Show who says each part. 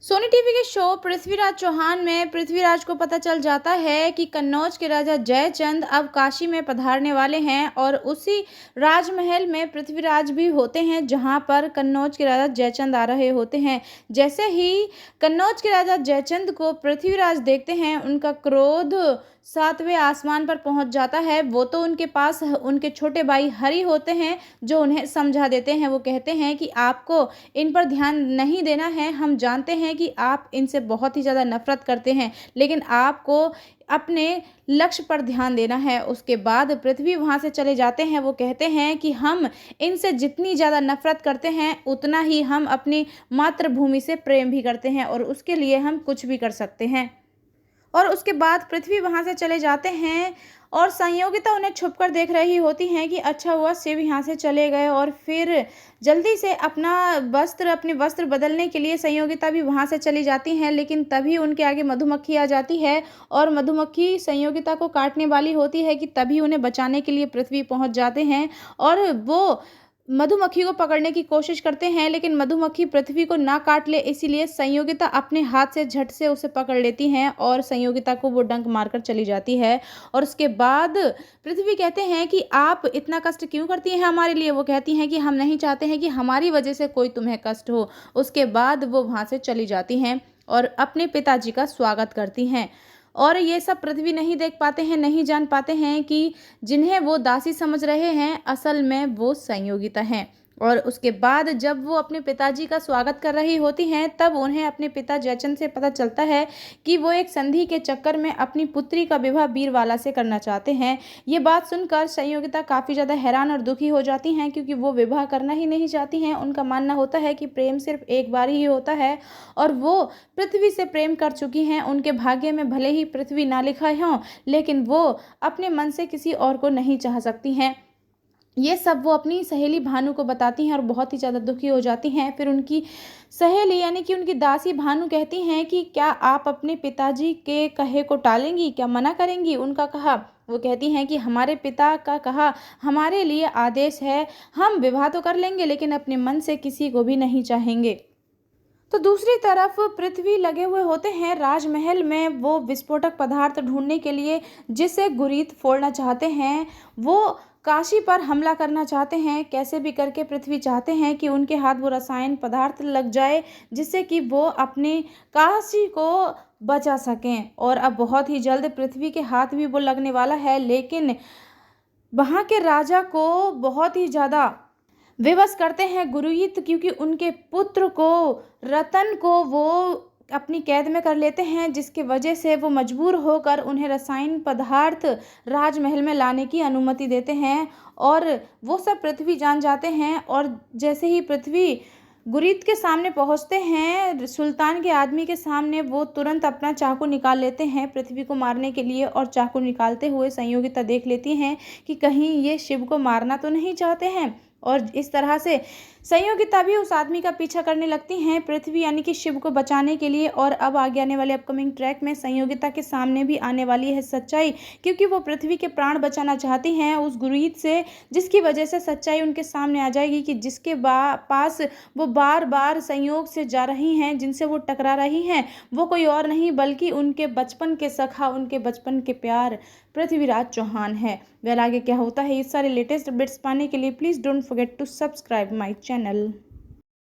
Speaker 1: Sony TV के show Prithviraj Chauhan में पृथ्वीराज को पता चल जाता है कि कन्नौज के राजा जयचंद अब काशी में पधारने वाले हैं और उसी राजमहल में पृथ्वीराज भी होते हैं जहां पर कन्नौज के राजा जयचंद आ रहे होते हैं। जैसे ही कन्नौज के राजा जयचंद को पृथ्वीराज देखते हैं, उनका क्रोध सातवें आसमान पर पहुंच जाता है। वो तो उनके पास उनके छोटे भाई हरि होते हैं जो उन्हें समझा देते हैं। वो कहते हैं कि आपको इन पर ध्यान नहीं देना है। हम जानते हैं कि आप इनसे बहुत ही ज़्यादा नफ़रत करते हैं, लेकिन आपको अपने लक्ष्य पर ध्यान देना है। उसके बाद पृथ्वी वहाँ से चले जाते हैं। वो कहते हैं कि हम इनसे जितनी ज़्यादा नफ़रत करते हैं, उतना ही हम अपनी मातृभूमि से प्रेम भी करते हैं और उसके लिए हम कुछ भी कर सकते हैं। और उसके बाद पृथ्वी वहाँ से चले जाते हैं और संयोगिता उन्हें छुपकर देख रही होती हैं कि अच्छा हुआ शिव यहाँ से चले गए। और फिर जल्दी से अपने वस्त्र बदलने के लिए संयोगिता भी वहाँ से चली जाती हैं, लेकिन तभी उनके आगे मधुमक्खी आ जाती है और मधुमक्खी संयोगिता को काटने वाली होती है कि तभी उन्हें बचाने के लिए पृथ्वी पहुँच जाते हैं और वो मधुमक्खी को पकड़ने की कोशिश करते हैं, लेकिन मधुमक्खी पृथ्वी को ना काट ले, इसीलिए संयोगिता अपने हाथ से झट से उसे पकड़ लेती हैं और संयोगिता को वो डंक मारकर चली जाती है। और उसके बाद पृथ्वी कहते हैं कि आप इतना कष्ट क्यों करती हैं हमारे लिए। वो कहती हैं कि हम नहीं चाहते हैं कि हमारी वजह से कोई तुम्हें कष्ट हो। उसके बाद वो वहाँ से चली जाती हैं और अपने पिताजी का स्वागत करती हैं। और ये सब पृथ्वी नहीं देख पाते हैं, नहीं जान पाते हैं कि जिन्हें वो दासी समझ रहे हैं, असल में वो संयोगिता हैं। और उसके बाद जब वो अपने पिताजी का स्वागत कर रही होती हैं, तब उन्हें अपने पिता जयचंद से पता चलता है कि वो एक संधि के चक्कर में अपनी पुत्री का विवाह बीरवाला से करना चाहते हैं। ये बात सुनकर संयोगिता काफ़ी ज़्यादा हैरान और दुखी हो जाती हैं, क्योंकि वो विवाह करना ही नहीं चाहती हैं। उनका मानना होता है कि प्रेम सिर्फ एक बार ही होता है और वो पृथ्वी से प्रेम कर चुकी हैं। उनके भाग्य में भले ही पृथ्वी ना लिखा हो, लेकिन वो अपने मन से किसी और को नहीं चाह सकती हैं। ये सब वो अपनी सहेली भानु को बताती हैं और बहुत ही ज़्यादा दुखी हो जाती हैं। फिर उनकी सहेली यानी कि उनकी दासी भानु कहती हैं कि क्या आप अपने पिताजी के कहे को टालेंगी, क्या मना करेंगी उनका कहा। वो कहती हैं कि हमारे पिता का कहा हमारे लिए आदेश है, हम विवाह तो कर लेंगे लेकिन अपने मन से किसी को भी नहीं चाहेंगे। तो दूसरी तरफ पृथ्वी लगे हुए होते हैं राजमहल में वो विस्फोटक पदार्थ ढूंढने के लिए, जिसे गुरीत फोड़ना चाहते हैं। वो काशी पर हमला करना चाहते हैं, कैसे भी करके पृथ्वी चाहते हैं कि उनके हाथ वो रसायन पदार्थ लग जाए, जिससे कि वो अपने काशी को बचा सकें। और अब बहुत ही जल्द पृथ्वी के हाथ भी वो लगने वाला है, लेकिन वहाँ के राजा को बहुत ही ज़्यादा विवश करते हैं गुरुयित, क्योंकि उनके पुत्र को रतन को वो अपनी कैद में कर लेते हैं, जिसकी वजह से वो मजबूर होकर उन्हें रसायन पदार्थ राजमहल में लाने की अनुमति देते हैं। और वो सब पृथ्वी जान जाते हैं और जैसे ही पृथ्वी गुरीत के सामने पहुंचते हैं, सुल्तान के आदमी के सामने, वो तुरंत अपना चाकू निकाल लेते हैं पृथ्वी को मारने के लिए। और चाकू निकालते हुए संयोगिता देख लेती हैं कि कहीं ये शिव को मारना तो नहीं चाहते हैं। और इस तरह से संयोगिता भी उस आदमी का पीछा करने लगती हैं पृथ्वी यानी कि शिव को बचाने के लिए। और अब आगे आने वाले अपकमिंग ट्रैक में संयोगिता के सामने भी आने वाली है सच्चाई, क्योंकि वो पृथ्वी के प्राण बचाना चाहती हैं उस गुरुहित से, जिसकी वजह से सच्चाई उनके सामने आ जाएगी कि जिसके पास वो बार बार संयोग से जा रही हैं, जिनसे वो टकरा रही हैं, वो कोई और नहीं बल्कि उनके बचपन के सखा, उनके बचपन के प्यार पृथ्वीराज चौहान है। वेल आगे क्या होता है, ये सारे लेटेस्ट अपडेट्स पाने के लिए please don't forget to subscribe my channel.